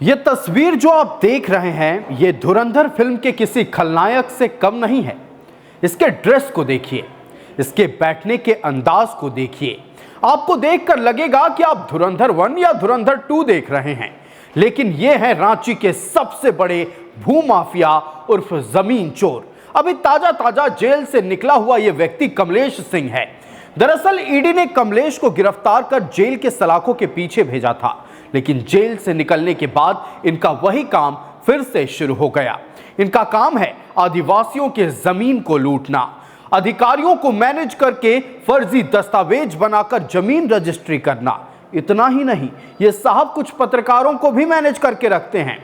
ये तस्वीर जो आप देख रहे हैं ये धुरंधर फिल्म के किसी खलनायक से कम नहीं है। इसके ड्रेस को देखिए, इसके बैठने के अंदाज को देखिए। आपको देखकर लगेगा कि आप धुरंधर 1 या धुरंधर 2 देख रहे हैं, लेकिन ये है रांची के सबसे बड़े भूमाफिया उर्फ जमीन चोर। अभी ताजा जेल से निकला हुआ यह व्यक्ति कमलेश सिंह है। दरअसल ईडी ने कमलेश को गिरफ्तार कर जेल के सलाखों के पीछे भेजा था, लेकिन जेल से निकलने के बाद इनका वही काम फिर से शुरू हो गया। इनका काम है आदिवासियों के जमीन को लूटना, अधिकारियों को मैनेज करके फर्जी दस्तावेज बनाकर जमीन रजिस्ट्री करना। इतना ही नहीं, ये साहब कुछ पत्रकारों को भी मैनेज करके रखते हैं।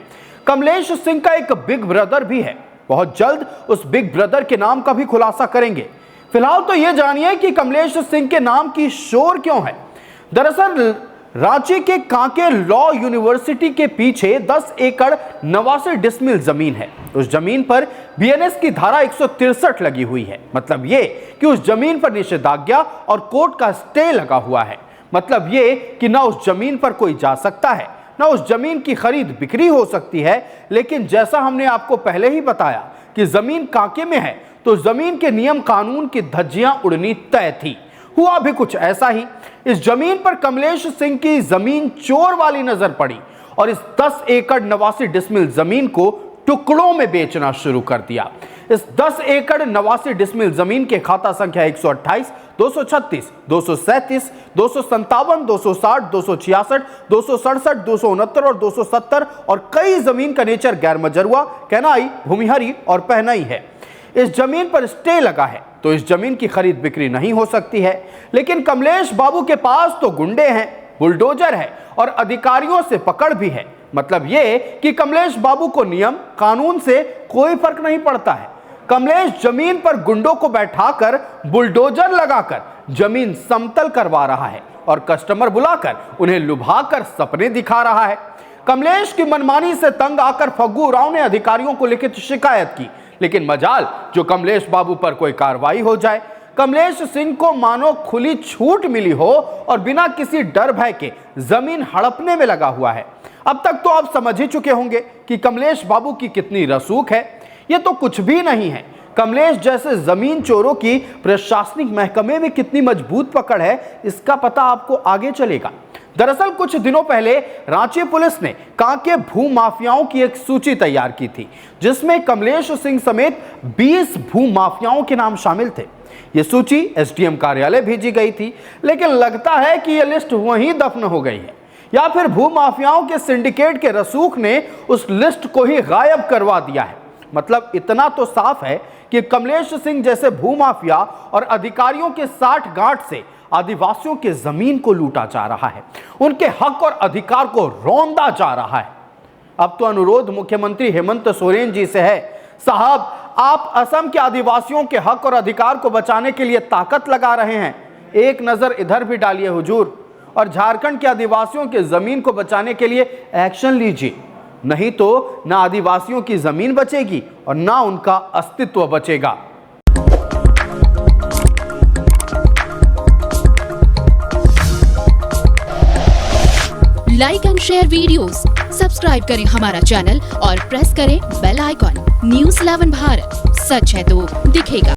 कमलेश सिंह का एक बिग ब्रदर भी है। बहुत जल्द उस बिग ब्रदर के नाम का भी खुलासा करेंगे। फिलहाल तो यह जानिए कि कमलेश सिंह के नाम की शोर क्यों है। दरअसल रांची के कांके लॉ यूनिवर्सिटी के पीछे 10 एकड़ 89 डिसमिल जमीन है। उस जमीन पर बीएनएस की धारा 163 लगी हुई है। मतलब ये कि उस जमीन पर निषेधाज्ञा और कोर्ट का स्टे लगा हुआ है। मतलब ये कि ना उस जमीन पर कोई जा सकता है, ना उस जमीन की खरीद बिक्री हो सकती है। लेकिन जैसा हमने आपको पहले ही बताया कि जमीन कांके में है, तो जमीन के नियम कानून की धज्जियां उड़नी तय थी। हुआ भी कुछ ऐसा ही। इस जमीन पर कमलेश सिंह की जमीन चोर वाली नजर पड़ी और इस 10 एकड़ 89 डिसमिल जमीन को टुकड़ों में बेचना शुरू कर दिया। इस 10 एकड़ 89 डिसमिल जमीन के खाता संख्या 128, 236, 237, 257, 260, 266, 267, 269 और 270 और कई जमीन का नेचर गैर मजरुआ, कैनाई, भूमिहरी और पहनाई है। इस जमीन पर स्टे लगा है, तो इस जमीन की खरीद बिक्री नहीं हो सकती है। लेकिन कमलेश बाबू के पास तो गुंडे हैं, बुलडोजर है और अधिकारियों से पकड़ भी है। मतलब ये कि कमलेश बाबू को नियम कानून से कोई फर्क नहीं पड़ता है। कमलेश जमीन पर गुंडों को बैठाकर बुलडोजर लगाकर जमीन समतल करवा रहा है और कस्टमर बुलाकर उन्हें लुभाकर सपने दिखा रहा है। कमलेश की मनमानी से तंग आकर फग्गू राव ने अधिकारियों को लिखित शिकायत की, लेकिन मजाल जो कमलेश बाबू पर कोई कार्रवाई हो जाए। कमलेश सिंह को मानो खुली छूट मिली हो और बिना किसी डर भय के जमीन हड़पने में लगा हुआ है। अब तक तो आप समझ ही चुके होंगे कि कमलेश बाबू की कितनी रसूख है। यह तो कुछ भी नहीं है। कमलेश जैसे जमीन चोरों की प्रशासनिक महकमे में कितनी मजबूत पकड़ है, इसका पता आपको आगे चलेगा। दरअसल कुछ दिनों पहले रांची पुलिस ने कांके भूमाफियाओं की एक सूची तैयार की थी, जिसमें कमलेश सिंह समेत 20 भूमाफियाओं के नाम शामिल थे। यह सूची एसडीएम कार्यालय भेजी गई थी, लेकिन लगता है कि यह लिस्ट वहीं दफन हो गई है, या फिर भूमाफियाओं के सिंडिकेट के रसूख ने उस लिस्ट को ही गायब करवा दिया है। मतलब इतना तो साफ है कि कमलेश सिंह जैसे भूमाफिया और अधिकारियों के 60 गांठ से आदिवासियों के जमीन को लूटा जा रहा है, उनके हक और अधिकार को रौंदा जा रहा है। अब तो अनुरोध मुख्यमंत्री हेमंत सोरेन जी से है, साहब आप असम के आदिवासियों के हक और अधिकार को बचाने के लिए ताकत लगा रहे हैं, एक नजर इधर भी डालिए हुजूर, और झारखंड के आदिवासियों के जमीन को बचाने के लिए एक्शन लीजिए। नहीं तो ना आदिवासियों की जमीन बचेगी और ना उनका अस्तित्व बचेगा। Like and share videos, subscribe करें हमारा चैनल और प्रेस करें बेल आइकॉन। न्यूज़ 11 भारत, सच है तो दिखेगा।